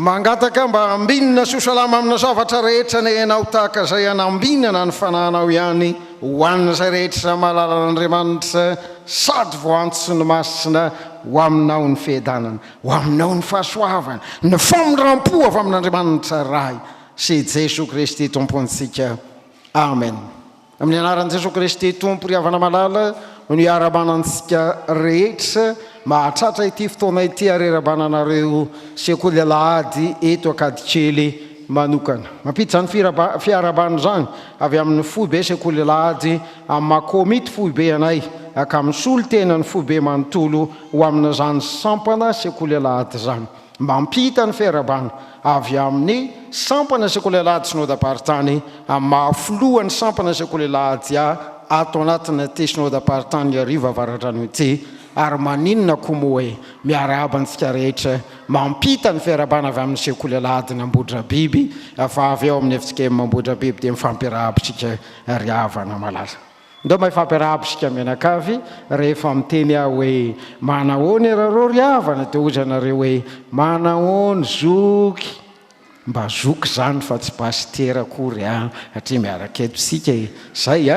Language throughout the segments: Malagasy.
mangataka mba ambinina sy hosalama amina zavatra rehetra ny anao tahaka izay anambinana ny fanahnao ihany hoan'izay rehetra mahalalan'Andriamanitra sady voantsy ny masina ho aminao ny fiadanana, ho aminao ny fahasoavana, ny famindram-po avy amin'Andriamanitra ray sy Jesosy Kristy tompontsika. Amen. Amin'ny anaran'i Jesosy Kristy tompo ry havana malala ny arabanantsika rehetra mahatratra ity fotoana ity arerabananareo sekoly Alahady eto akadikely manokana. Mampiditra ny fiarabana zany avy amin'ny foibe sekoly Alahady amin'ny makomity foibe anay akamin'ny solo tena ny foibe manontolo ho amina zany sampana sekoly Alahady zany. Mampita ny fiarabana avy amin'ny sampana sekoly Alahady synodam-paritany amin'ny mahafoloan'ny sampana sekoly Alahady ato anatina ty synodam-paritany arivo avaratrany ity ary maninona koa moa hoe miarabantsika rehetra mampita ny fiarabana avy amin'ny sekoly Alahady ny ambodra biby fa avy eo amin'ny efisikemy mambodra biby dia mifampiarahabitsika ry havana malala. Ndao mahifampiarahabitsika mianakavy rehefa miteny aho hoe manahoana rareo ry havana dia ozanareo hoe manahoana zoky mba zoky zany fa tsy pastera kory satria miaraka eto sika zay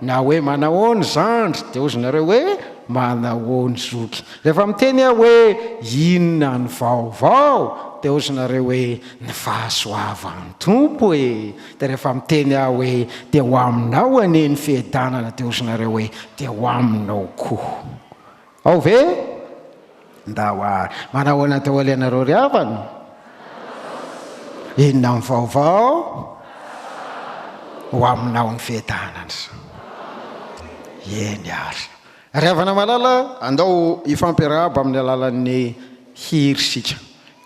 na hoe manahoana zandry dia ozanareo hoe manahoana zoky. Rehefa miteny aho hoe inona ny vaovao dia ozanareo hoe ny fahasoavan'ny Tompo dia rehefa miteny aho hoe dia ho aminao ane ny fiadanana dia ozanareo hoe dia ho aminao koa. Ao ve ndao manahoana tao aleanareo ry havana? Inona ny vaovao? Ho aminao ny fiadanana. Eny ary. Ry havana malala andao ifampiarahaba amin'ny alalan'ny hirisika.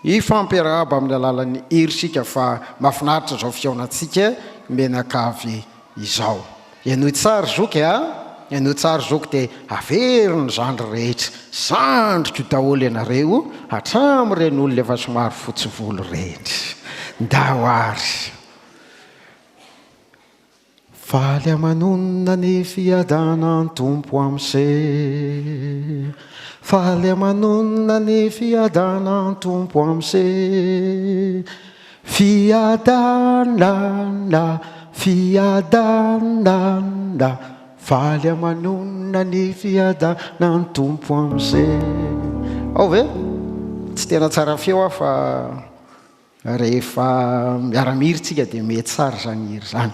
Ifampiarahaba amin'ny alalan'ny hirisika fa mahafinaritra zao fiaonantsika menakavy izao. Ianoy tsara zoky ianoy tsara zoky dia averiny zandry rehetra. Zandriko daholo ianareo hatramin'ireny olona efa somary fotsy volo rehetra. Ndao ary. Faly amanonina ny fiadanan'ny Tompo amse. Faly amanonina ny fiadanan'ny Tompo amse. Fiadanana, fiadanana. Faly amanonina ny fiadanan'ny Tompo amse. Ao ve? Tsy tena tsara feo fa rehefa miara-miritsika dia mety tsara zany hiry zany.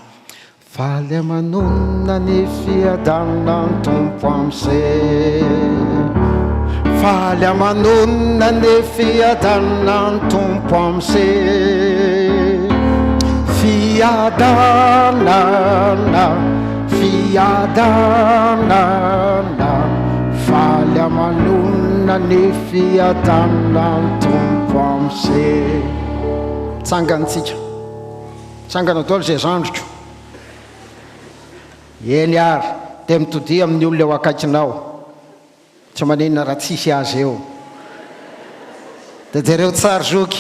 Faly amanonina ny fiadanan'ny Tompo amse. Faly amanonina ny fiadanan'ny Tompo amse. Fiadanana, fiadanana. Faly amanonina ny fiadanan'ny Tompo amse. Tsangantsika. Tsangana daholo zay zandriko. Eny ary dia mitody amin'ny olona eo akaikinao tsy maninona raha tsisy azy eo dia jereo tsara zoky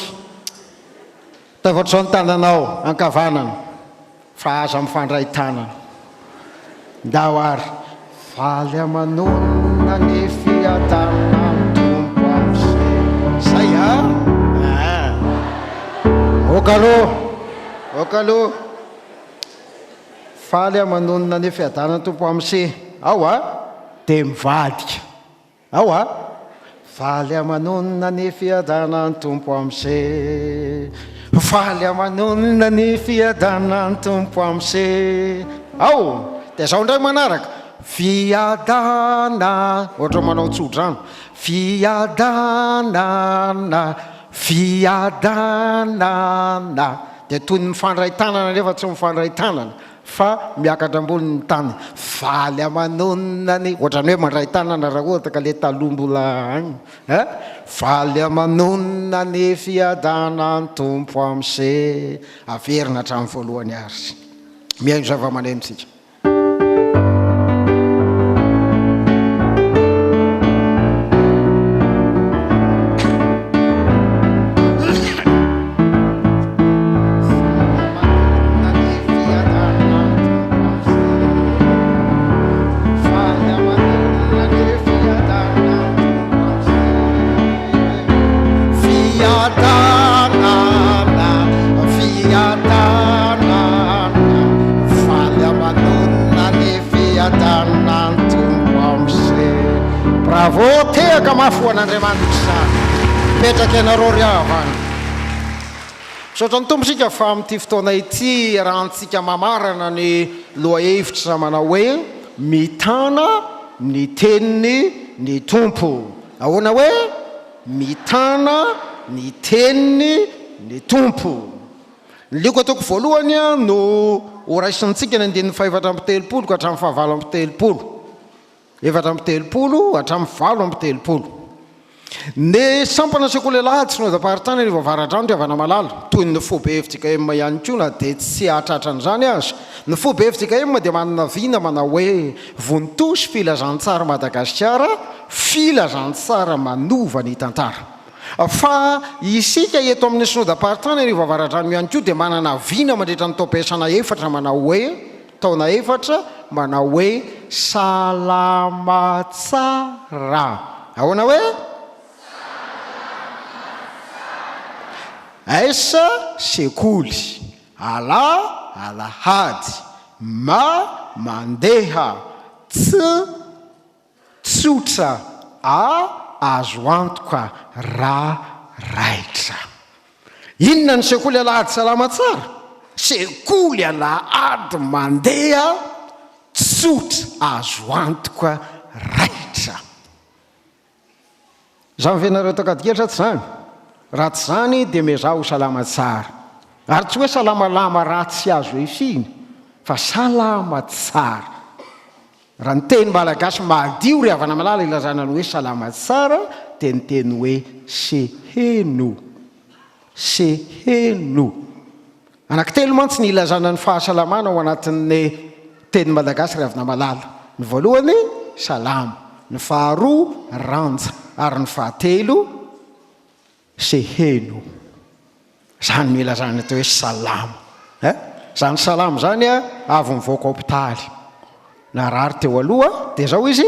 tavatro ny tananao ankavanana fa aza mifandray tanana. Ndao ary. Faly amanonina ny fiadanan'ny Tompo amse. Zay okalo faly amanonina ny fiadanan'ny Tompo amse. Ao dia mivadika. Ao faly amanonina ny fiadanan'ny Tompo amse. Faly amanonina ny fiadanan'ny Tompo amse. Ao dia zao ndray manaraka. Fiadana ohatra manao tsodrano. Fiadanana, fiadanana. Dia toy ny mifandray tanana nefa tsy mifandray tanana fa miakatra ambony ny tany. Faly amanonina ny ohatrany hoe mandray tanana raha ohatra ka le talombola agny. Faly amanonina ny fiadanan'ny Tompo amse. Averina hatramin'ny voalohany ary. Mihaino zava-maneno tsika. Fiadana voatehaka mafy ho an'Andriamanitra zany petraka ianareo ry avany saotra ny tombosika fa amin'ity fotoana ity rahantsika mamarana ny loha hevitra manao hoe mitana ny teniny ny tompo ahoana hoe mitana ny teniny ny tompo ny Lioka toko voalohany a no horaisintsika ny 4:telopolo ka hatramin'ny 7:telopolo 4:telopolo hatramin'ny 7:telopolo ny sampana sekoly Alahady sy nodaparitany ny vavaradrano riavana malala toy ny fobe hevitsika ema ihany koa na dia tsy ahatratran'izany azy ny fobe hevitsika ema dia manana vina manao hoe vontosy filazantsara Madagasikara filazantsara manova ny tantara fa isika eto amin'ny synodam-paritany ny vavaradrano ihany koa dia manana vina mandritra ny taom-piasana efatra manao hoe taona efatra manao hoe salamatsara ahoana hoe aisa sekoly alahady mandeha tsotra azo antoka raitra inona ny sekoly alahady salamatsara sekoly alahady mandeha tsotra azo antoka raitra zany venareo takadikatra tsy zany raha tsy zany dia mezaho salama tsara ary tsy hoe salamalama ratsy azo efiny fa salama tsara raha ny teny malagasy madio ry havana malala ilazana ny hoe salama tsara dia ny teny hoe seheno anankitelo mantsy ny ilazana ny fahasalamana ao anatin'ny teny malagasy ry havana malala ny voalohany salama ny faharoa ranja ary ny fahatelo seheno zany mila zany atao hoe salama zany salama zany a avy mivoaka hopitaly na rary teo aloha dia zao izy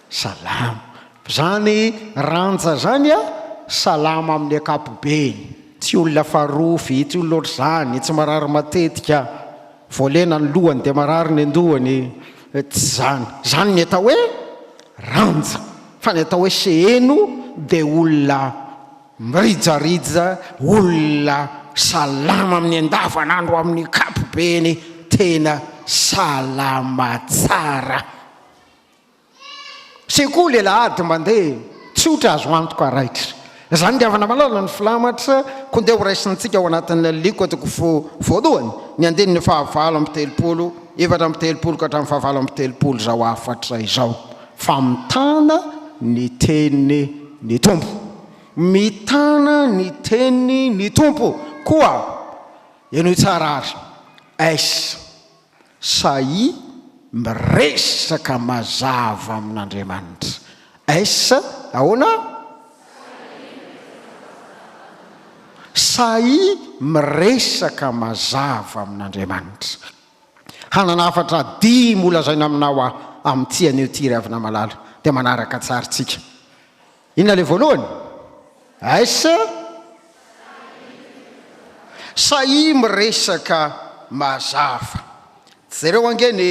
salama zany ranja zany a salama amin'ny akapobeny tsy olona farofy tsy olona oatra zany tsy marary matetika voalena ny lohany dia marary ny andohany tsy zany ny atao hoe ranja fa ny atao hoe seheno dia olona mirijarija olona salama amin'ny andavanandro amin'ny kapobeny tena salama tsara sekoly alahady mandeha tsotra azo antoka raitra zany ndiavana malala ny filamatra koa ndeha ho raisintsika ao anatin'ny Lioka toko voalohany ny andininy 4:telopolo 4:telopolo ka hatramin'ny 7:telopolo zao hafatra izao fa mitana ny teniny ny tompo mitana ny teniny ny tompo koa eno tsara ary aisa sahy miresaka mazava amin'Andriamanitra aisa ahoana sahy miresaka mazava amin'Andriamanitra hanana hafatra 10 olazaina aminao amin'ty anio ty ry havana malala dia manaraka tsaritsika inona le voalohany aisa sahy miresaka mazava zareo ange ny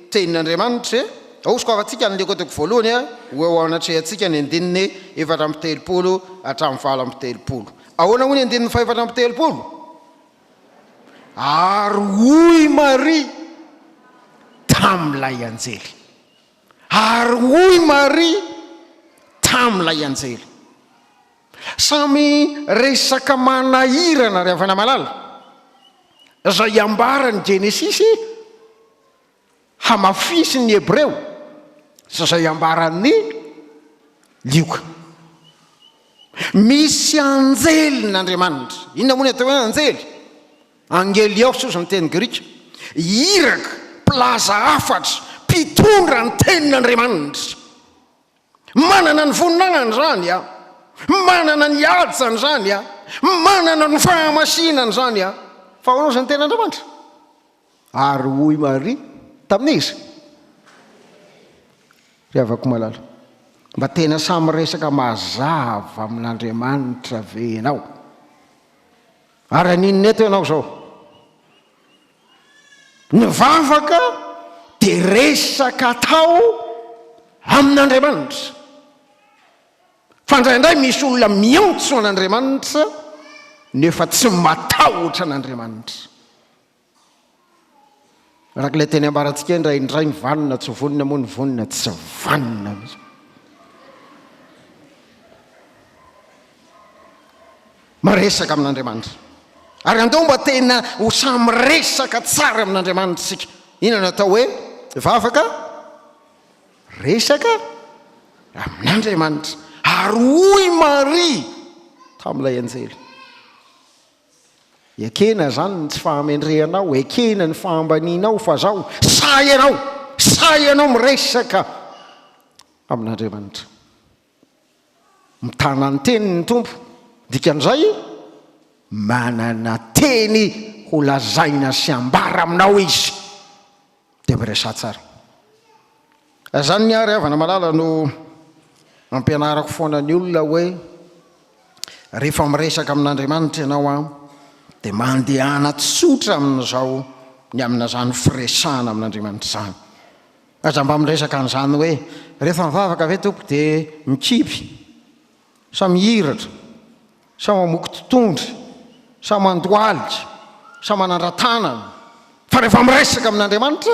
tenin'Andriamanitra aosiko avantsika ny Lioka toko voalohany a ho anatrehantsika ny andininy 4:telopolo hatramin'ny 7:telopolo ahoana ho ny andininy 4:telopolo ary hoy Maria tamin'ilay anjely ary hoy Maria tamin'ilay anjely samy resaka manahirana ry havana malala zay ambarany Genesisy hamafisy ny Hebreo zay ambarany Lioka misy anjelyn'Andriamanitra inona moa ny atao hoe anjely angely ao sozy ny teny grika iraka plaza hafatra mpitondra ny tenin'Andriamanitra manana ny voninanany zany a manana ny adzany zany a manana ny fahamasinany zany a fa hoanao zany tenin'Andriamanitra ary hoy Maria tamin'izy riavako malala mba tena samy resaka mazava amin'Andriamanitra ve ianao ary aninona eto ianao zao ny vavaka dia resaka tao amin'Andriamanitra fandraindray misy olona miontso an'Andriamanitra nefa tsy matahotra an'Andriamanitra. Rak'ilay teny ambarantsika indray mivanona tsy vonina moa ny vonina tsy vanona mihitsy. Maresaka amin'Andriamanitra. Ary andao mba tena ho samy resaka tsara amin'Andriamanitra sika. Inona atao hoe vavaka resaka amin'Andriamanitra. Ary hoy Maria tamin'ilay anjely. Ekena zany tsy fahamendrehanao, ekena ny fahambanianao fa zao say ianao miresaka amin'Andriamanitra. Mitana ny teniny ny Tompo. Dikan'izay manana teny ho lazaina sy ambara aminao izy. Dia miresa tsara. Zany ny ary avana malala no ampianarako foana ny olona hoe rehefa miresaka amin'Andriamanitra ianao dia mandehana tsotra amin'izao ny amin'izany firesahana amin'Andriamanitra zany. Aza mba miresaka an'izany hoe rehefa mivavaka ve Tompo dia mikipy, sa mihiratra, sa mamoky totondry, sa mandoalika, sa manandra-tanana. Fa rehefa miresaka amin'Andriamanitra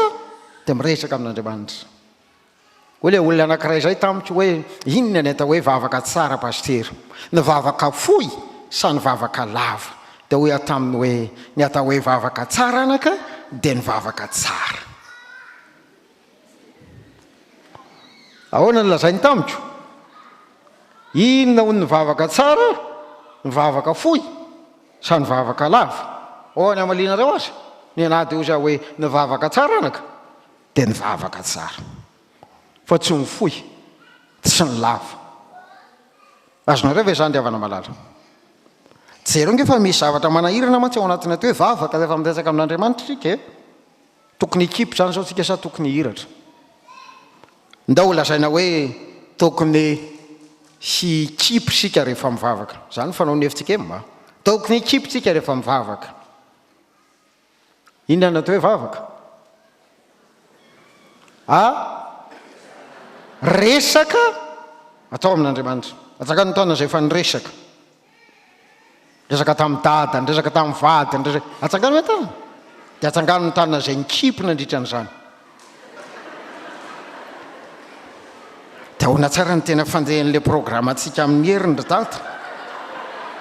dia miresaka amin'Andriamanitra. Hoe ilay olona anankiray zay tamiko hoe inona ny atao hoe vavaka tsara pastera, ny vavaka fohy sa ny vavaka lava? Dia hoe taminy hoe ny atao hoe vavaka tsara anaka dia ny vavaka tsara. Ahoana ny lazainy tamiko? Inona hoy ny vavaka tsara, ny vavaka fohy sa ny vavaka lava? Ahoana amalinareo azy? Ny anady io za hoe ny vavaka tsara anaka dia ny vavaka tsara, fa tsy ny fohy, tsy ny lava. Azonareo ve zany diavana malala? Jereo nge fa misy zavatra manahirana mantsy ao anatina hoe vavaka rehefa miresaka amin'Andriamanitra sika. Tokony hikipy zany zao tsika sa tokony hiratra? Ndao lazaina hoe tokony hikipy sika rehefa mivavaka. Zany fanao ny hevitsika mba. Tokony hikipy sika rehefa mivavaka. Inona natao hoe vavaka? Resaka atao amin'Andriamanitra. Atsakany taona izay fa niresaka. Resaka tamin'ny dada, resaka tamin'ny vady, atsangano hoe tana. Dia atsangano ny tanana izay nikipy nandritra an'izany. Dia ahoana tsara ny tena fandehan'ilay programa antsika amin'ny herin'ny dada.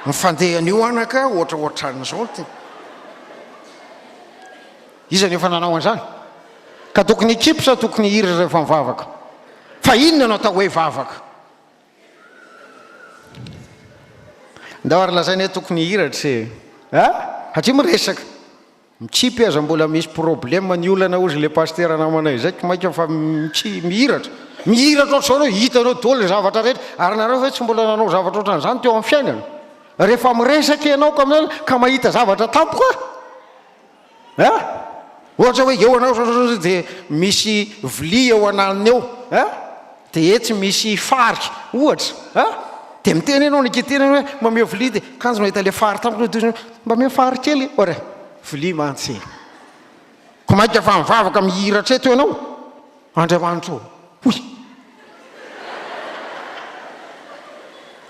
Ny fandehan'io anaka ohatraohatran'izao. Iza ny efa nanao an'izany? Ka tokony hikipy sa tokony hiratra rehefa mivavaka? Fa inona no atao hoe vavaka? Ndao ary lazaina hoe tokony hiratra satria miresaka. Mikipy aza mbola misy problème ny olana ozy le pastera namanay zay maika fa mihiratra. Mihiratra ohatr'izao hoe hitanao daholo ny zavatra rehetra ary nareo ve tsy mbola nanao zavatra ohatran'izany teo amin'ny fiainana? Rehefa miresaka ianao ka mahita zavatra tampoka ohatra hoe eo anao dia misy vilia eo ananiny eo dia etsy misy fary ohatra dia miteny ianao nikitena hoe mameo vilia dia kanjo mahita le fary tampoka mba meo fary kely ora vilia mantsy ko maika fa mivavaka mihiratra eto ianao Andriamanitra hoy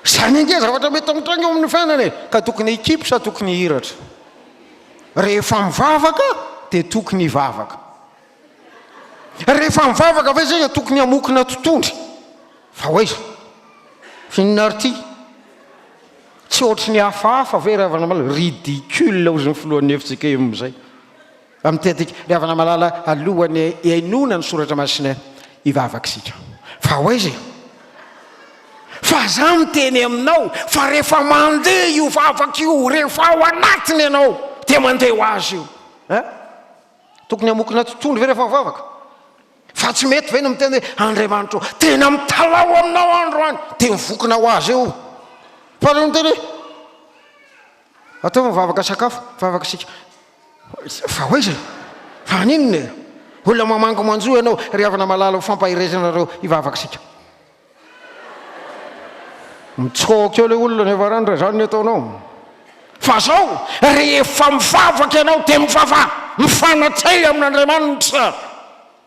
zany ange zavatra mety mitranga eo amin'ny fiainana ka tokony hikipy sa tokony hiratra? Rehefa mivavaka dia tokony hivavaka. Rehefa mivavaka ve zay tokony hamokina totondry? Fa hoaiza fininarity tsy ohatry ny hafahafa ve ravana malala ridicule ozy ny filohan'ny hefitsika eo amin'izay amitetika ravana malala alohany Andinin-tSoratra Masina hivavaka sika. Fa hoaiza fa za miteny aminao fa rehefa mandeha io vavaka io rehefa ao anatiny ianao dia mandeha ho azy io tokony hamokina totondry ve rehefa mivavaka? Fa tsy mety ve no miteny hoe Andriamanitra tena mitalao aminao andro any dia mivokina ho azy eo. Fa no miteny hoe atao mivavaka sakafo mivavaka sika. Fa hoaiza fa ninona olona mamango manjo ianao ry havana malala ho fampahirezanareo hivavaka sika. Mitsoka eo le olona nefa randra zany ny ataonao. Fa zao rehefa mivavaka ianao dia mifanatsay amin'Andriamanitra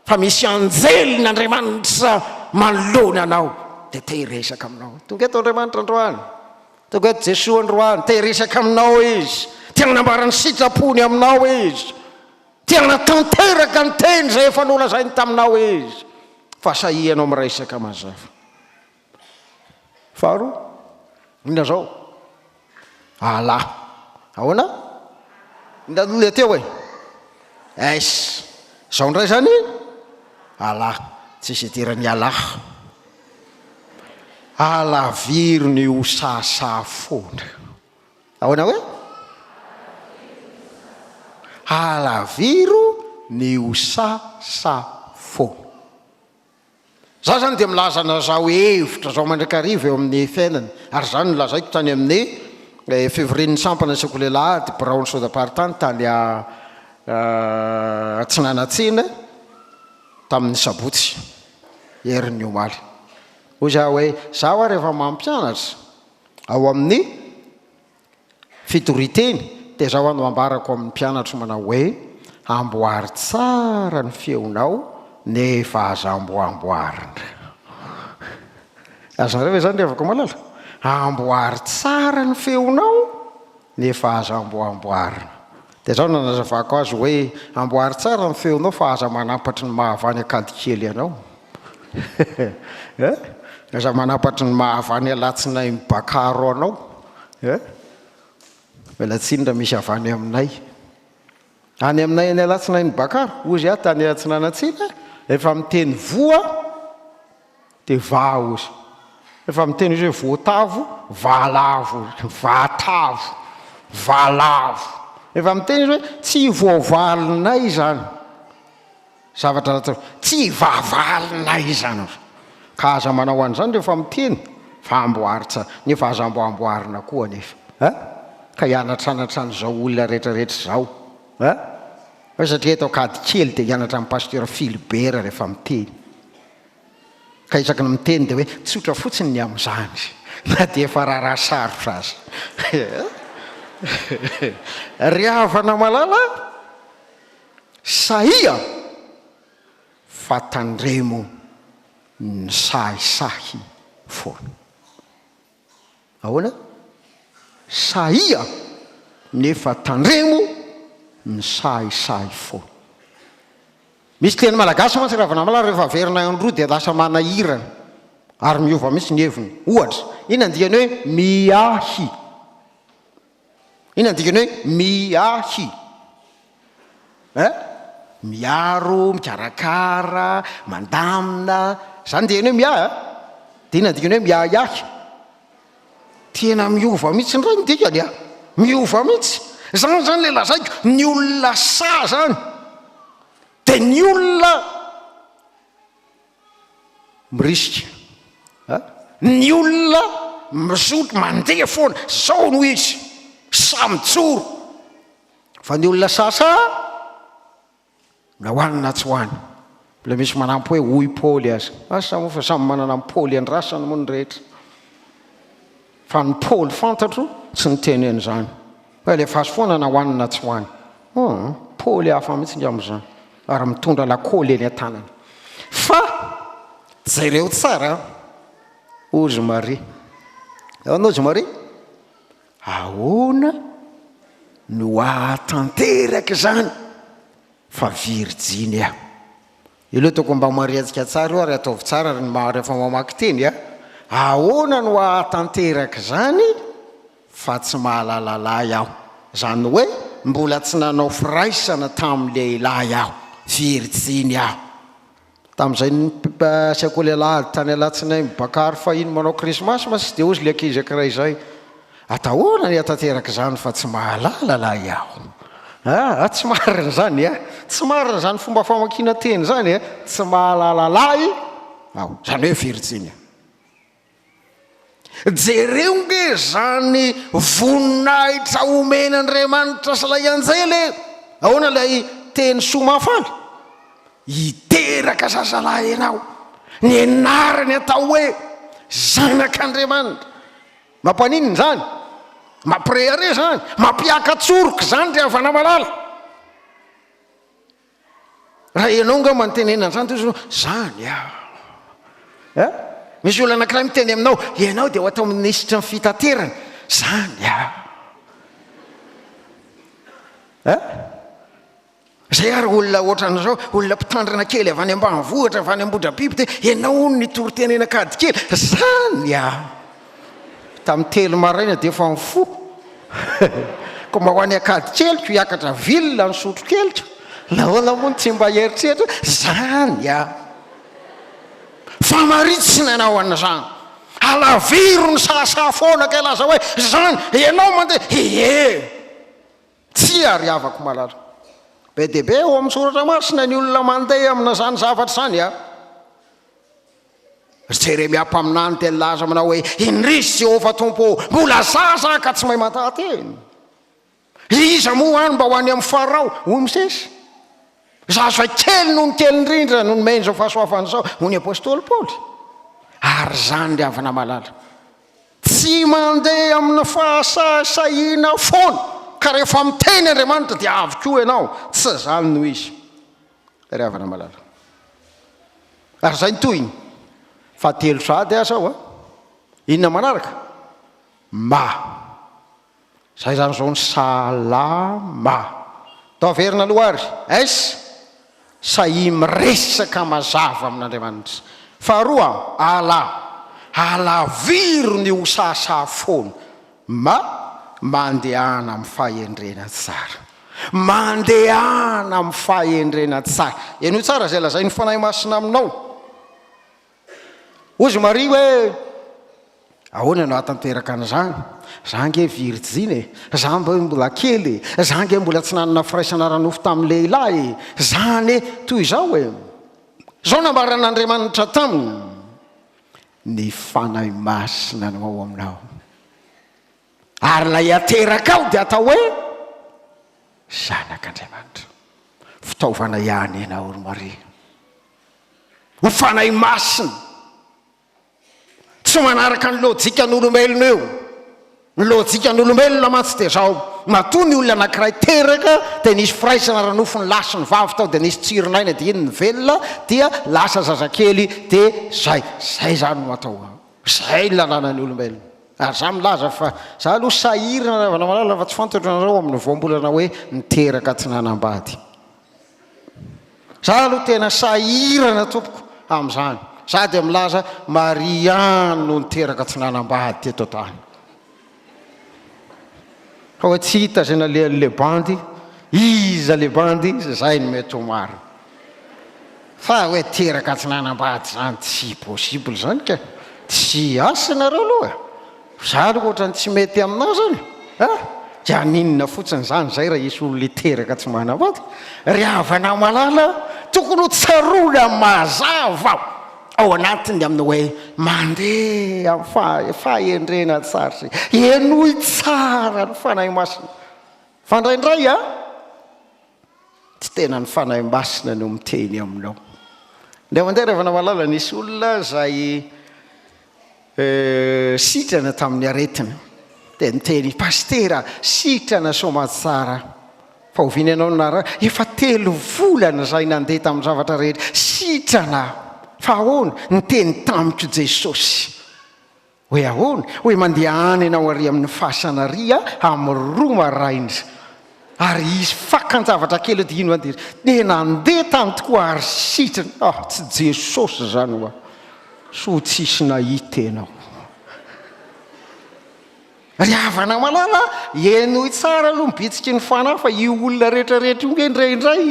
fa misy anjely n'Andriamanitra manoloana anao dia tehiresaka aminao. Tonga eto Andriamanitra androany, tonga eto Jesoa androany, tehiresaka aminao izy, tiana nambarany sitrapony aminao izy, tiana tanteraka ny teny izay efa nolazainy taminao izy, fa sahianao miresaka mazava. Faharoa, inona zao? Alahy. Ahoana? Inona teo hoe? Aisy. Zao ndray zany alahy, tsisy iterany alahy. Alaviro ny osasa foana. Ahoana hoe? Alaviro ny osasa foana. Za zany dia milazana zao hevitra zao mandrakariva eo amin'ny fiainany, ary zany nolazaiko tany amin'ny Febroary ny sampana ny sekoly Alahady Brown Sodapartany tany Atsinanatsina tamin'ny sabotsy herin'ny omaly. Hoy za hoe zaho rehefa mampianatra ao amin'ny fitoriteny dia zaho ano ambarako amin'ny mpianatra manao hoe amboary tsara ny feonao nefa aza amboamboarina. Azareo zany dia afaka malala. Amboary tsara ny feonao nefa aza amboamboarina. Dia zao nanazavako azy hoe amboary tsara ny feonao fa aza manapatry ny mahavany akady kely ianao. Aza manapatry ny mahavany alatsinahy mibakaro anao. Mialatsinona misy avany aminay. Any aminay any alatsinahy ny bakaro, ozy aho tany Atsinanatsina, efa miteny voa dia va ozy. Efa miteny izy hoe voatavo, valavo, vatavo, valavo. Efa miteny izy hoe tsy voavalinay zany. Zavatra tsy vavalinay zany. Ka aza manao an'izany rehefa miteny fa amboary tsara, nefa aza amboamboarina koa nefa. Ka hianatranatra an'izao olona rehetrarehetra zao. Fa satria eto akady kely dia hianatra amin'ny pasteur Philibert rehefa miteny. Ka isaky ny miteny dia hoe tsotra fotsiny ny amin'izany, na dia efa raharaha sarotra azy. Ry havana malala, sahia fa tandremo ny sahisahy foana. Ahoana? Sahia nefa tandremo ny sahisahy foana. Misy teny malagasy mantsy ry havana malala, rehefa verina andro dia lasa manahirana ary miova mihitsy ny heviny. Ohatra, ina andikany hoe miahy. Ina andikany hoe miahy. Miaro, mikarakara, mandamina, zany dia hoe miahy. Dia ina andikany hoe miahiahy. Tena miova mihitsy ny ray ny dikany. Miova mihitsy. Zany zany le lazaiko, ny olona sa zany dia ny olona mirisika. Ny olona misotro mandeha foana, zao no izy, samitsoro. Fa ny olona sasa na hoanina tsy hoany. Mbola misy manampy hoe hoy Paoly azy. Asa moa fa samy manana ny Paoly andrasany moa ny rehetra. Fa ny Paoly fantatro tsy niteny an'izany. Hoe le fasy foana na hoanina tsy hoany. Paoly hafa mihitsy ny amin'izany. Ary mitondra lakôly eny an-tanany. Fa jereo tsara ozy Maria. Ahoana ozy Maria? Ahoana no ahatanteraka zany fa virjiny aho. Ileo toko mba mariatsika tsara io ary ataovy tsara ary rehefa mamaky teny. Ahoana no ahatanteraka zany fa tsy mahalala lahy aho. Zany hoe mbola tsy nanao firaisana tamin'ilay lahy aho, virjiny aho. Tamin'izay ny sekoly Alahady tany Alatsinainy Bakary fahiny manao krismasy ma sy dia ozy le ankizy ankiray izay. Atahoana ny atanteraka zany fa tsy mahalala lahy aho. Tsy marina zany. Tsy marina zany fomba famakina teny zany. Tsy mahalala lahy aho. Zany hoe virjiny. Jereo nge zany voninahitra omen'Andriamanitra sy lay anjely. Ahoana lay teny somafaly? Hiteraka zazalahy ianao. Ny anarany atao hoe Zanak'Andriamanitra. Mampanino zany? Mampireare zany, mampiakatsoroka zany ry havana malala. Raha ianao nga mantenena zany toy zany misy olona anankiray miteny aminao ianao dia ho atao minisitra ny fitaterana zany zay ary olona ohatran'izao olona mpitandrina kely avy any ambanivohitra avy any ambodrabiby de ianao ny torotenena kady kely zany tamin'ny telo maraina de efa mifo ko mba ho any akady keliko hiakatra vilona ny sotro kelika lahoana moa ny tsy mba heritreritra zany famaritsina anao an'izany alaviro ny sasafona ka laza hoe zany ianao mandeha tsy ary avako malala be deaibe eo amin'ny soratra masina ny olona mandeha amina zany zavatra zany jeremiapa aminany de laza aminao hoe indrisy Jehova Tompo mbola zaza ka tsy mahay matateny iza moa any mba ho any amin'ny farao hoy misesy zaza kely noho ny kely indrindra no nomenjao fahasoavan'izao ho ny apôstôly Paoly ary zany ry havana malala tsy mandeha amina fahasahiana foana ka rehefa miteny Andriamanitra dia avy koa ianao tsy zany no izy ry havana malala ary zay ntoyiny fa telo sady azao inona manaraka zay zany zao ny salama tao verina loary sahi miresaka mazava amin'Andriamanitra faharoa alaviro ny hosasafona mandehana amin'ny fahendrena tsara mandehana amin'ny fahendrena tsara eno tsara zay lazay ny fanahy masina aminao ozy mari hoe ahoana no hahatanteraka an'izany zange virjine zany mbola kely zange mbola tsy nanana firaisana ranofo tamin'ny lehilahy zany toy izao zao nambaran'Andriamanitra taminy ny fanahy masina no ao aminao ary lay ateraka ao dia atao hoe Zanak'Andriamanitra fitaovana ihany ianao ry Maria ho fanahy masina tsy manaraka ny lojikan'olombelona eo ny lojikan'olombelona matsy dia zao matoa ny olona anankiray teraka dia nisy firaisana ranofo ny lasy ny vavy tao dia nisy tsironaina dia iny ny velona dia lasa zazakely dia zay zany no atao zay lalànany olombelona ary za milaza fa za aloha sahirana ravana malala fa tsy fantatranareo amin'ny voambolana hoe niteraka tsy nanambady za aloha tena sahirana tompoko amin'izany sady milaza Mariano no niteraka tsy nanambady teto tany fa hoe tsy hita zay nalehan'le bandy iza le bandy zay no mety ho maro fa hoe teraka tsy nanambady zany tsy possible zany ka tsy asa nareo aloha za aloha ohatrany tsy mety aminao zany dia aninona fotsiny zany zay raha isy olo le teraka tsy manambady ry havana malala tokony ho tsarona mazava ao anatiny amin'ny hoe mandeha amin'ny fahendrena tsara sy enoy tsara ny fanahy masina fandraindray tsy tena ny fanahy masina no miteny aminao nde mandeha ravana malala nisy olona zay sitrana tamin'ny aretina dia niteny pastera sitrana somatsara fa hoviany ianao nara efa 3 volana zay nandeha tamin'ny zavatra rehetra sitrana fa ahoana niteny tamiko Jesosy hoe ahoana hoe mandeha any ianao ary amin'ny fahasanaria amin'ny 2 maraina ary izy fakan-javatra kely dia ino andeha dia nandeha tany tokoa ary sitrana tsy Jesosy zany hoa so tsisy nahita ianao ry havana malala enoy tsara aloha mibitsiky ny fanahy fa io olona rehetrarehetra io indraindray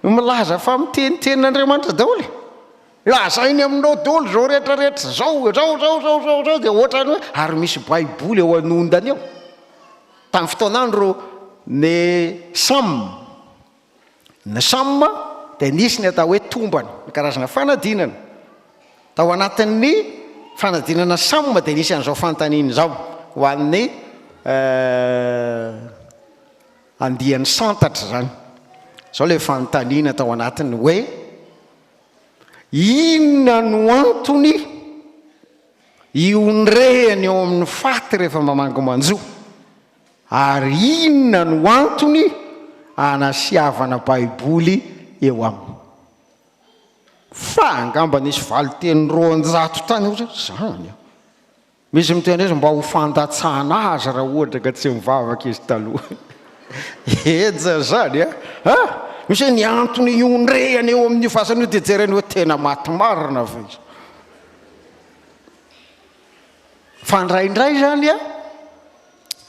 milaza fa mitenitenin'Andriamanitra daholy lazainy aminao daholo zao rehetrarehetra zao dia ohatrany hoe ary misy baiboly eo anondany eo tamin'ny fotoanandro ny samma dia nisy ny atao hoe tombana ny karazana fanadinana tao anatin'ny fanadinana samma dia nisy an'izao fantaniny zao ho an'ny andian'ny santatra zany zao le fantanina tao anatiny hoe inona no antony ionrehany eo amin'ny faty rehefa mamango manjo ary inona no antony anasiavana baiboly eo aminy fa angamba nisy valiteny roanjato tany oatra zany misy miteny izy mba ho fandatsahana azy raha ohatra ka tsy mivavaka izy taloha eja zany misy ny antony ionrehany eo amin'ny fasana io dia jereny hoe tena maty marina fa izy fandraindray zany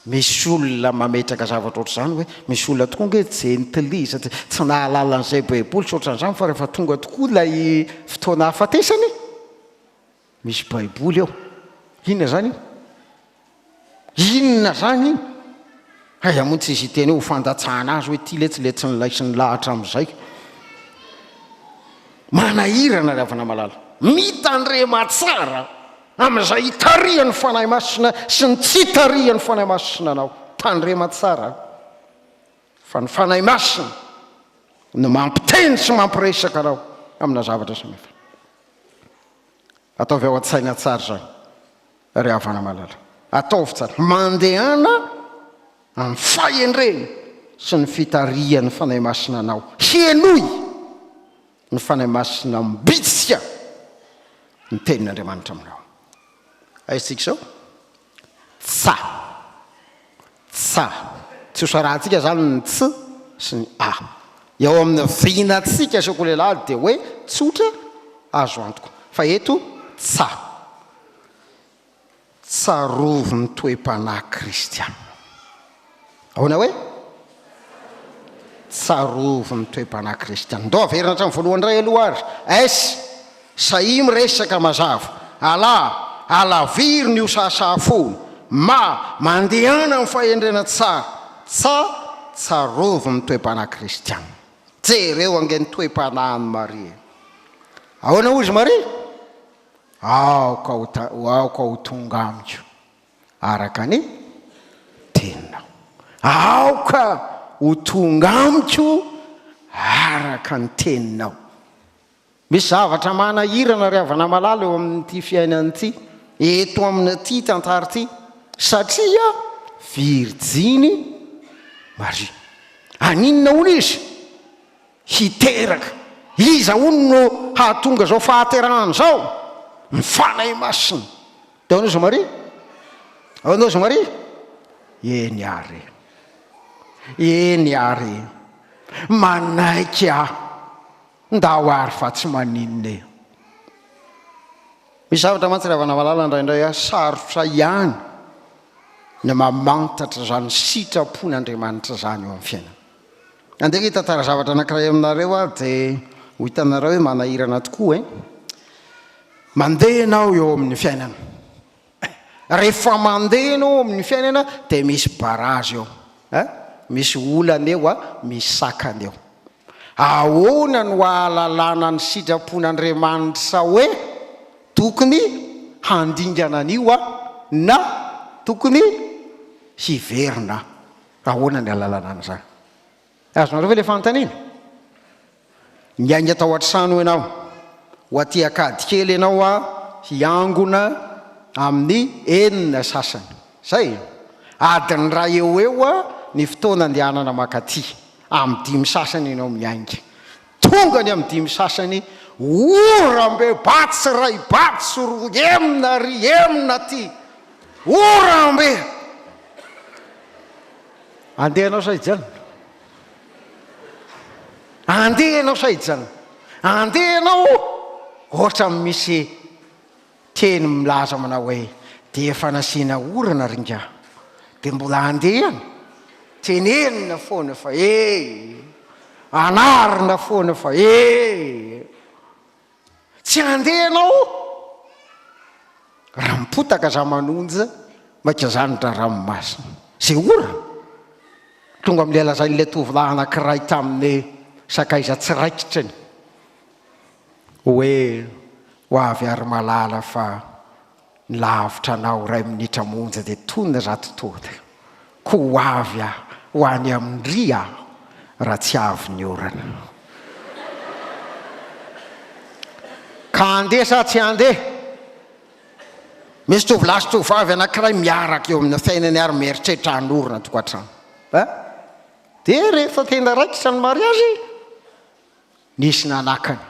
misy olona mametraka zavatra oatra zany hoe misy olona tokoa nge gentily satria tsy nahalala an'izay baiboly sy ohatran'izany fa rehefa tonga tokoa lay fotoana hafatesany misy baiboly eo inona zany inona zany moa tsy izy teny ho fandatsahana azy hoe ty le tsy le tsy nilay sy ny lahatra amin'izay manahirana ry havana malala mitandrema tsara amin'izay hitariany fanahy masina sy ny tsy tariany fanahy masina anao tandrema tsara fa ny fanahy masina no mampiteny sy mampiresaka anao amina zavatra samihafa ataovy ao an-tsaina tsara zany ry havana malala ataovy tsara mandehana amin'ny fahendreny sy ny fitariany fanahy masina anao hienoy ny fanahy masina mbitsika ny tenin'Andriamanitra aminao aitsika sao tsa tsy hosarahantsika zany ny ts sy ny a eo amin'ny vinatsika soko lehilahy dia hoe tsotra azo antoko fa eto tsarovy ny toe-panahy kristiana ahoana hoe tsarovy ny toe-panahy kristiana ndo averina hatramy voalohany ray aloha ary aisy sahi miresaka mazava alaviry ny osasafony mandehana ny fahendrena tsara tsarovy ny toe-panahy kristiana jereo ange ny toe-panahy ny Maria ahoana ozy Maria aoka ho tonga amiko araka ny teninao aoka ho tonga amiko araka ny teninao misy zavatra manahirana ry havana malala eo amin'ity fiainan'ity eto amin'ity tantara ity satria Virjiny Maria aninona hono izy hiteraka iza hono no hahatonga zao fahaterahana zao ny fanahy masina dia ahoana izy Maria ahoana izy Maria eny ary manaiky nda ho ary fa tsy maninona misy zavatra mantsy ry havana malala indraindray sarotra ihany ny mamantatra zany sitrapon'Andriamanitra zany eo amin'ny fiainana andeha hitantara zavatra anankiray aminareo dia ho hitanareo hoe manahirana tokoa mandeha ianao eo amin'ny fiainana rehefa mandeha ianao amin'ny fiainana dia misy barazy eo misy olana eo misy sakana eo ahoana no ahalalana ny sitrapon'Andriamanitra hoe tokony handingana an'io na tokony hiverina ahoana ny ahalalana an'izany azonareo ve le fanontaniana miainga tao an-trano ianao ho aty akady kely ianao hiangona amin'ny enina sasany zay adiny raha eo ny fotoana andehanana makaty amin'ny dimy sasany ianao miainga tonga ny amin'ny dimy sasany orambe batsy ray batsy ro emina ry emina ty orambe andehanao saijana andehanao saijana andehanao ohatra misy teny milaza manao hoe dia efa nasiana orana ringa dia mbola andehana tenenina foana fa anarina foana fa tsy andehanao raha mipotaka za manonja maika zany dra ranomasina zay ora tonga amin'ilay lazain'ilay tovolahy anankiray tamin'ny sakaiza tsiraikitrany hoe ho avy ary malala fa nilavitra anao ray minitra monja dia tonina za totoda ko ho avy ho any amindry raha tsy avy ny orana ka andeha sa tsy andeha misy tovolahy sy tovavy anankiray miaraka eo amin'ny fiainany ary mieritreritra hanorina tokantrano dia rehefa tena raikitra ny mariazy nisy nanakany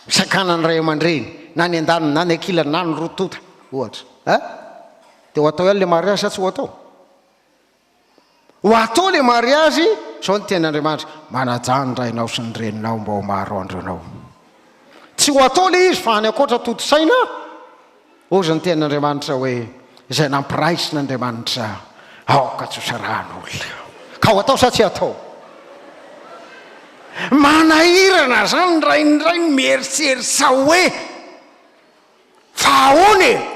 Sakanany ray aman-dreny na ny andaniny na ny ankilany na ny rotota ohatra dia ho atao ihany le mariazy sa tsy ho atao? Ho atao le mariazy zao ny tenin'Andriamanitra, manajany rainao sy ny reninao mba ho maharoandro anao. Tsy ho atao le izy fa any akoatra toto-saina. Ozy ny tenin'Andriamanitra hoe izay nampiraisin'Andriamanitra aoka tsy hosarahan'olona. Ka ho atao sa tsy atao? Manahirana zany raindray mieritserisa hoe fa ahoana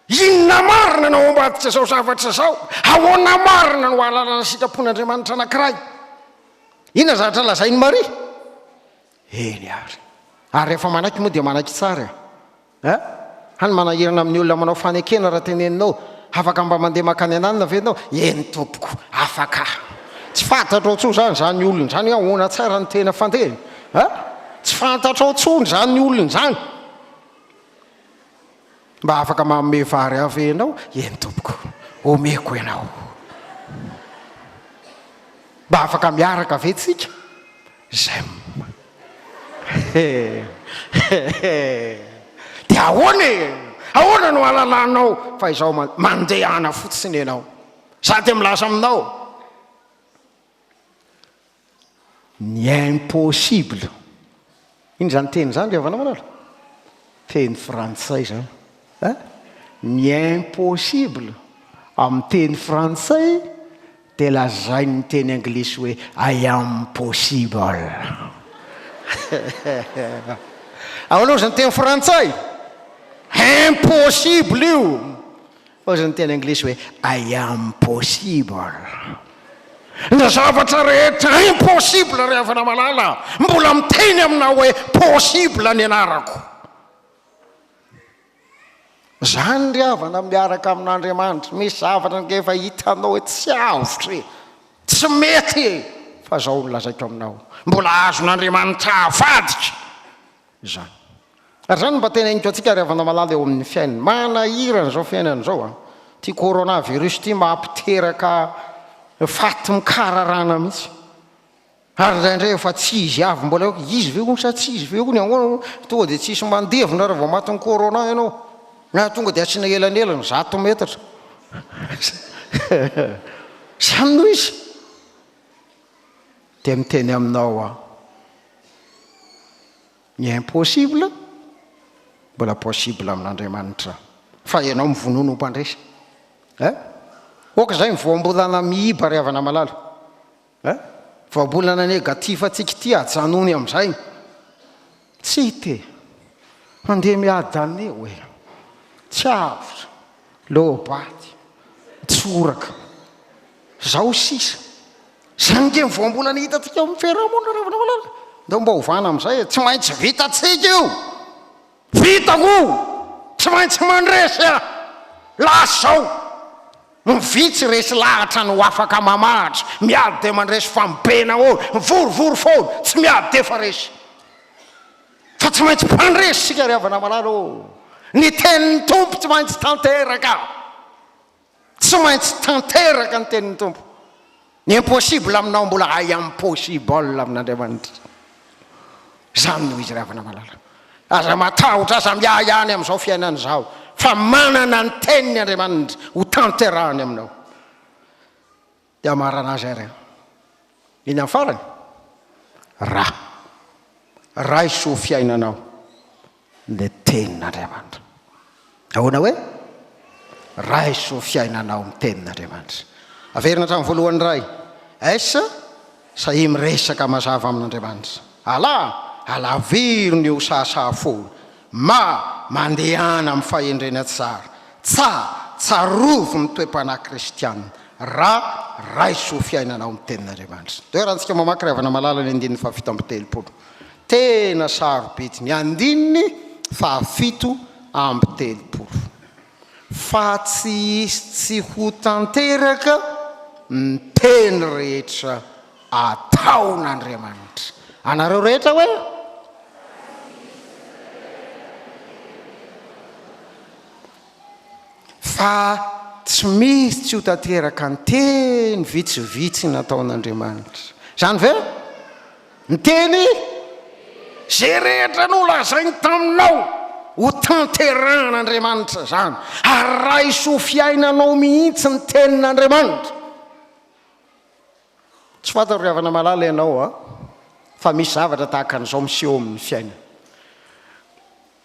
inona marina no ambadika zao zavatra zao, ahoana marina no ahalalana sitrapon'Andriamanitra anankiray. Inona zavatra lazainy Maria? Eny ary rehefa manaiky moa dia manaiky tsara hany manahirana amin'ny olona manao fanekena raha teneninao, afaka mba mandeha makany ananina venao, eny tompoko afaka. Tsy fantatrao tsoa zany olona zany hoe ahoana tsara ny tena fanteny. Tsy fantatrao tsony zany olona zany, mba afaka manome vary avy enao, eny tompoko omeko ianao. Mba afaka miaraka ve tsika zay dia ahoana no alalanao fa izao mandehana fotsiny ianao, sady milaza aminao ny impossible. Iny zany teny zany ry havana manala, teny frantsay zany. Ny impossible amin'ny teny frantsay dia lazainy teny anglisy hoe I am possible. Ahoana zany teny frantsay? Impossible io. Ozy ny teny anglisy hoe I am possible. Na zavatra rehetra impossible ry havana malala, mbola miteny aminao hoe possible ny anarako. Zany ry havana miaraka amin'Andriamanitra, misy zavatra ngefa hitanao hoe tsy avotra, tsy mety, fa zao no lazaiko aminao, mbola azon'Andriamanitra avadika zany. Ary zany mba teneniko atsika ry havana malala eo amin'ny fiainana. Manahirana zao fiainana zao ty coronavirus ty mampiteraka faty mikararana mihitsy. Ary ndraindray efa tsy izy avy mbola hoe izy ve sa tsy izy ve ny ahoana tonga dia tsisy mandevona raha vao matin'ny corona ianao, na tonga dia asiana elanelana 100 metatra. Zany noho izy dia miteny aminao ny impossible mbola possible amin'Andriamanitra, fa ianao mivonono mpandresa. Oka zay mivoambolana miiba ry havana malala, voambolana negatif atsika ty ajanony amin'izay tsy te mandeha miadane hoe tsy avotra lobaty tsoraka zao sisa zany nge mivoambolana hitatsika amin'ny fiarahamonina ry havana malala. Ndao mba hovana amin'izay tsy maintsy vitatsika io, vitako tsy maintsy mandresy lasa zao mivitsy resy lahatra no afaka mamahatra, miady dia mandresy famibena olo, mivorivory foana tsy miady dia fa resy, fa tsy maintsy mpandresy sika ry havana malala. Ny tenin'ny Tompo tsy maintsy tanteraka, tsy maintsy tanteraka ny tenin'ny Tompo. Ny impossible aminao mbola I am possible amin'Andriamanitra. Zany noho izy ry havana malala. Aza matahotra aza miahihany amin'izao fiainana izao, fa manana ny teniny Andriamanitra ho tanterahany aminao. Dia marana azy ary iny amin'ny farany raha iso fiainanao le tenin'Andriamanitra. Ahoana hoe raha iso fiainanao ny tenin'Andriamanitra. Averina hatramin'ny voalohany ray aisa sa i miresaka mazava amin'Andriamanitra. Alaviry ny ho sasafo mandehana amin'ny fahendrena tsara, tsarovo ny toe-panahy kristianina raha iso fiainanao amin'ny tenin'Andriamanitra. Toerantsika mamaky ry havana malala ny 7:7. Tena sarobety ny 7:7. Fa tsy isy tsy ho tanteraka ny teny rehetra ataon'Andriamanitra. Anareo rehetra hoe fa tsy misy tsy ho tanteraka ny teny vitsivitsy nataon'Andriamanitra. Zany ve ny teny zay rehetra no lazainy taminao ho tanteran'Andriamanitra zany ary raha iso fiainanao mihitsy ny tenin'Andriamanitra. Tsy fantako ry havana malala ianao a fa misy zavatra tahaka an'izao miseho amin'ny fiaina.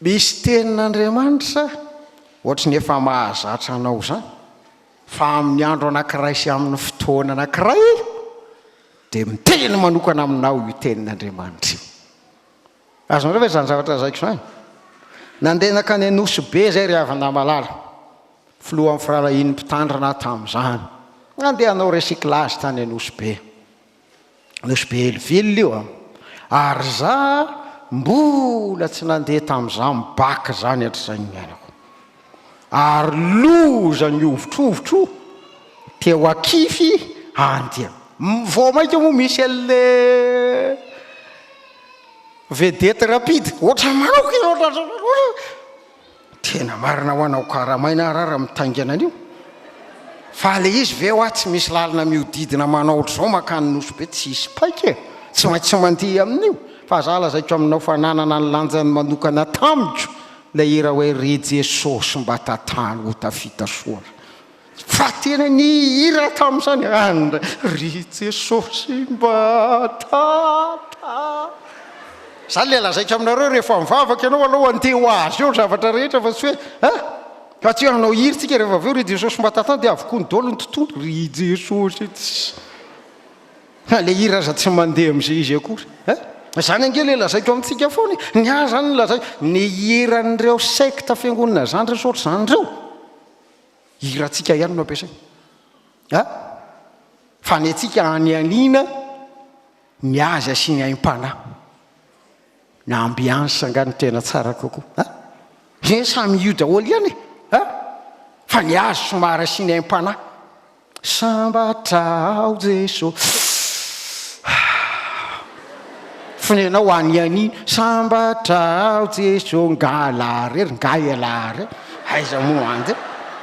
Misy tenin'Andriamanitra ohatry ny efa mahazatra anao zany fa amin'ny andro anankiray sy amin'ny fotoana anankiray dia miteny manokana aminao io tenin'Andriamanitra io. Azonareo ve zany zavatra zaiko zany? Nandeha nakany Anosy be zay ry havana malala filohan'ny firalahin'ny Mpitandrina tamin'izany. Nandeha hanao recyclage tany Anosy be. Anosy be Elville io a. Ary za mbola tsy nandeha tamin'izany mibaka zany hatr'izay mianako. Ary loza ny ovitrovitro teo akify andia. Vao maika moa misy an'le vedety rapide ohatra manao tena marina ho anao karamaina raha mitaingana an'io fa le izy ve ho tsy misy lalina miodidina manao ohatr'izao makany Nosy be tsy hisy paika tsy maintsy mandeha amin'io fa za lazaiko aminao fa nanana ny lanjany manokana tamiko le hira hoe ry Jesosy mba tatany ho tafita soa fa tena ny hira tamin'izany andra ry Jesosy mba tata zany le lazaiko aminareo rehefa mivavaka ianao aloha andeha ho azy eo zavatra rehetra fa tsy hoe fa tsy anao hiritsika rehefa aveo ry Jesosy mba tatany dia avokoa ny dolo ny tontolo ry Jesosy le hira za tsy mandeha amin'izay izy akory zany ange le lazaiko amintsika foany ny ahy zany ny lazaiko ny hiran'ireo secte fiangonana zany re sotry zany reo hirantsika ihany no ampiasaina fa ny antsika any anina ny azy asiany aim-panahy na ambiansa angany tena tsara kokoa zay samy io daholo ihany fa ny azy somary asiany aim-panahy sambatrao Jesosy fonenao any anina sambatrao Jesosy ngalarery ngaialarery aiza moa ande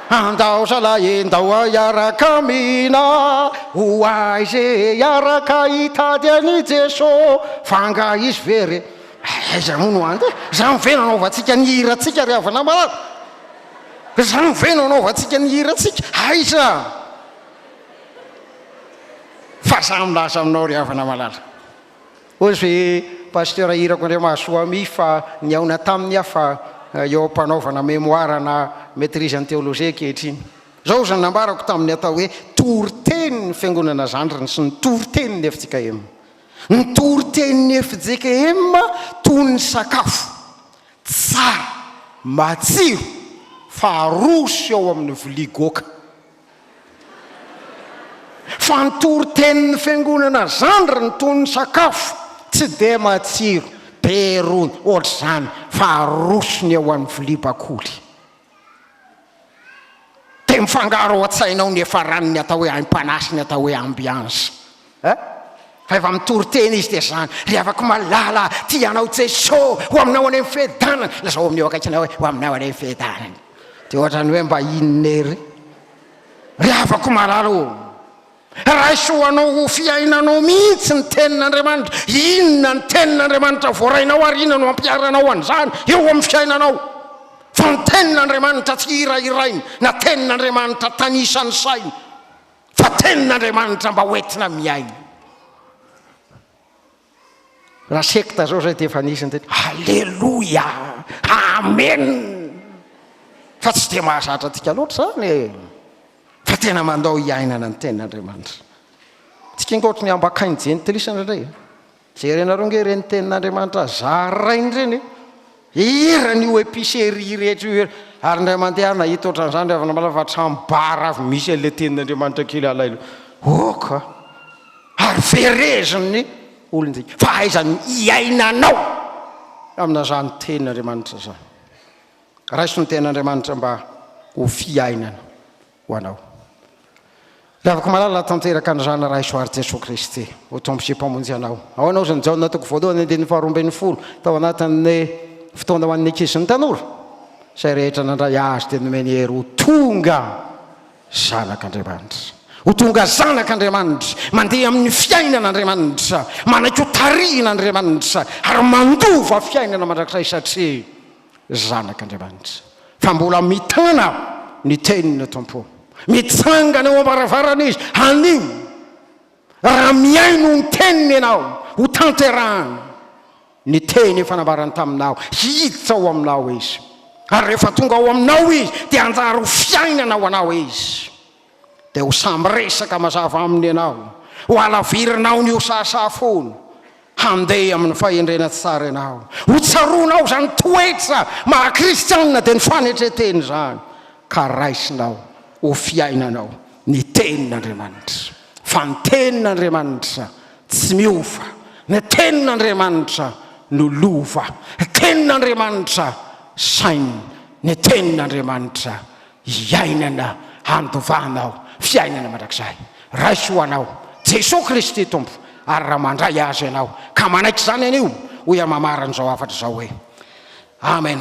andao salahy endao iaraka mina ho aize iaraka hitady any Jesosy fanga izy very aiza moa no ande za mivena anaovantsika ny hiratsika ry havana malala za mivena anaovantsika ny hiratsika aiza fa za milaza aminao ry havana malala ozy hoe pasteur hirako ndray mahasoa mi fa ny aona tamin'ny afa eo ampanaovana mémoire na maîtrise en théologie ankehitriny zao zany nambarako tamin'ny atao hoe toriteny ny fiangonana zandriny sy ny toriteny ny FJKM ny toriteny ny FJKM toy ny sakafo tsara matsiro fa arosy eo amin'ny vilia goka fa ny toriteny ny fiangonana zandriny toy ny sakafo tsy de matsiro be rony ohatra zany fa arosony eo amin'ny vilia bakoly de mifangaro an-tsainao ny efa ranony atao hoe aim-panasy ny atao hoe ambiansa fa efa mitoriteny izy de zany ry afaka mahalala ty anao Jesosy ho aminao any amin'ny fiadanana lazao amin'eo akaikinao hoe ho aminao any amin'ny fiadanana de ohatrany hoe mba inonery ry afaka mahalala o raha isoanao ho fiainanao mihitsy ny tenin'Andriamanitra inona ny tenin'Andriamanitra voarainao ary inona no ampiaranao an'izany eo amin'ny fiainanao fa ny tenin'Andriamanitra tsy irairainy na tenin'Andriamanitra tanisany sainy fa tenin'Andriamanitra mba hoentina miaina raha sekta zao zay de efa nisy ny teny alleloia amen fa tsy de mahazatra antsika loatra zany fa tena mandao hiainana ny tenin'Andriamanitra tsika inga ohatra ny ambakainy jenitelisana indray jerenareo nge reny tenin'Andriamanitra zarainy reny irany io épicerie rehetra io ary ndray mandeha nahita ohatran'izany ry havana malala fa trambara avy misy an'le tenin'Andriamanitra kely alailo oka ary vereziny olontsika fa aizany hiainanao amina zany tenin'Andriamanitra zany raha iso ny tenin'Andriamanitra mba ho fiainana ho anao lavaka malala tanteraka ny zana raha isoary Jesosy Kristy ho tompo sy mpamonjy anao ao anao zany jaona natoko voalohany andeny faharoambin'ny folo tao anatin'ny fotoana ho an'ny ankizy ny tanora zay rehetra nandray azy de nomeny hery ho tonga zanak'Andriamanitra ho tonga zanak'Andriamanitra mandeha amin'ny fiainan'Andriamanitra manaiky ho tarian'Andriamanitra ary mandova fiainana mandrakizay satria zanak'Andriamanitra. Fa mbola mitana ny teniny Tompo, mitsangana eo ambaravarana izy anio raha miaino ny teniny ianao ho tanterahana ny teny fanambarany taminao, hiditra ao aminao izy. Ary rehefa tonga ao aminao izy dia anjary ho fiainana ho anao izy, dia ho samy resaka mazava aminy ianao, ho alavirinao ny osasafony handeha amin'ny fahendrena tsara ianao, ho tsaronao zany toetra maha-kristianina dia ny fanetreteny zany, ka raisinao ho fiainanao ny tenin'Andriamanitra. Fa ny tenin'Andriamanitra tsy miova, ny tenin'Andriamanitra no lova, ny tenin'Andriamanitra sainy, ny tenin'Andriamanitra iainana handovanao fiainana mandrakizay. Raisy ho anao Jesosy Kristy Tompo, ary raha mandray azy ianao ka manaiky zany anio ho ia mamarana zao hafatra zao hoe amen.